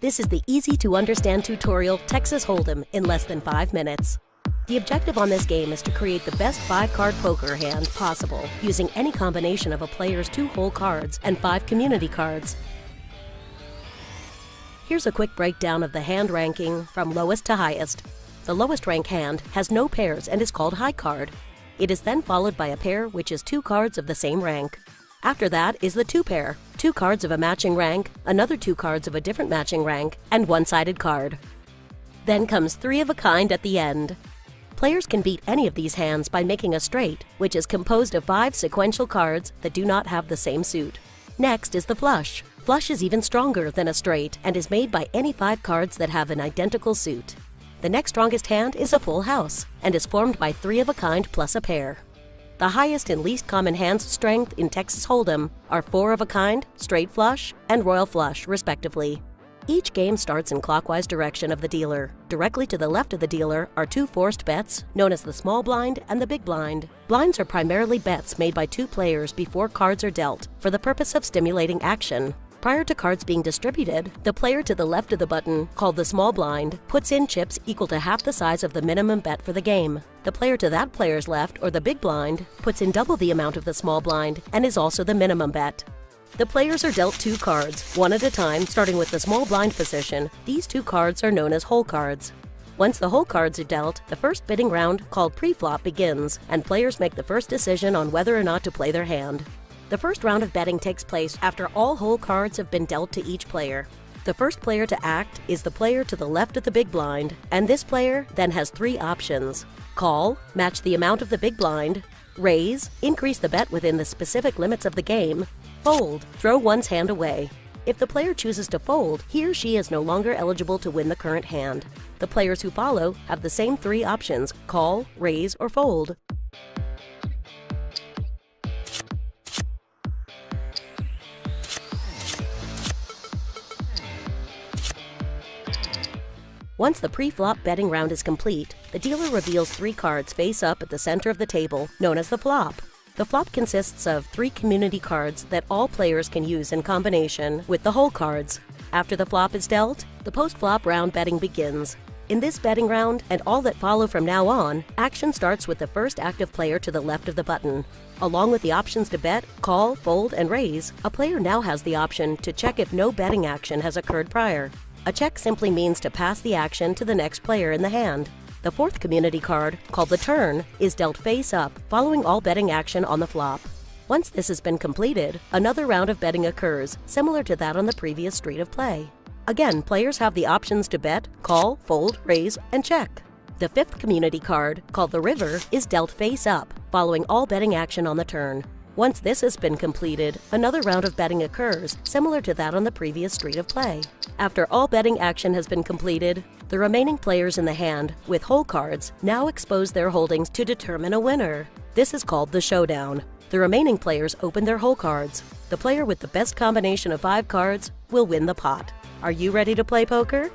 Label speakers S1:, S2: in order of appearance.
S1: This is the easy-to-understand tutorial Texas Hold'em in less than 5 minutes. The objective on this game is to create the best 5-card poker hand possible using any combination of a player's 2 whole cards and 5 community cards. Here's a quick breakdown of the hand ranking from lowest to highest. The lowest rank hand has no pairs and is called high card. It is then followed by a pair which is 2 cards of the same rank. After that is the 2 pair, 2 cards of a matching rank, another 2 cards of a different matching rank, and 1-sided card. Then comes 3 of a kind at the end. Players can beat any of these hands by making a straight, which is composed of 5 sequential cards that do not have the same suit. Next is the flush. Flush is even stronger than a straight and is made by any 5 cards that have an identical suit. The next strongest hand is a full house and is formed by 3 of a kind plus a pair. The highest and least common hands strength in Texas Hold'em are 4 of a kind, straight flush, and royal flush, respectively. Each game starts in clockwise direction of the dealer. Directly to the left of the dealer are 2 forced bets, known as the small blind and the big blind. Blinds are primarily bets made by 2 players before cards are dealt, for the purpose of stimulating action. Prior to cards being distributed, the player to the left of the button, called the small blind, puts in chips equal to half the size of the minimum bet for the game. The player to that player's left, or the big blind, puts in double the amount of the small blind and is also the minimum bet. The players are dealt 2 cards, one at a time, starting with the small blind position. These 2 cards are known as whole cards. Once the whole cards are dealt, the first bidding round, called pre-flop, begins, and players make the first decision on whether or not to play their hand. The first round of betting takes place after all whole cards have been dealt to each player. The first player to act is the player to the left of the big blind, and this player then has 3 options. Call, match the amount of the big blind; raise, increase the bet within the specific limits of the game; fold, throw one's hand away. If the player chooses to fold, he or she is no longer eligible to win the current hand. The players who follow have the same 3 options: call, raise, or fold. Once the pre-flop betting round is complete, the dealer reveals 3 cards face up at the center of the table, known as the flop. The flop consists of 3 community cards that all players can use in combination with the whole cards. After the flop is dealt, the post-flop round betting begins. In this betting round, and all that follow from now on, action starts with the first active player to the left of the button. Along with the options to bet, call, fold, and raise, a player now has the option to check if no betting action has occurred prior. A check simply means to pass the action to the next player in the hand. The 4th community card, called the turn, is dealt face up, following all betting action on the flop. Once this has been completed, another round of betting occurs, similar to that on the previous street of play. Again, players have the options to bet, call, fold, raise, and check. The 5th community card, called the river, is dealt face up, following all betting action on the turn. Once this has been completed, another round of betting occurs, similar to that on the previous street of play. After all betting action has been completed, the remaining players in the hand, with whole cards, now expose their holdings to determine a winner. This is called the showdown. The remaining players open their whole cards. The player with the best combination of 5 cards will win the pot. Are you ready to play poker?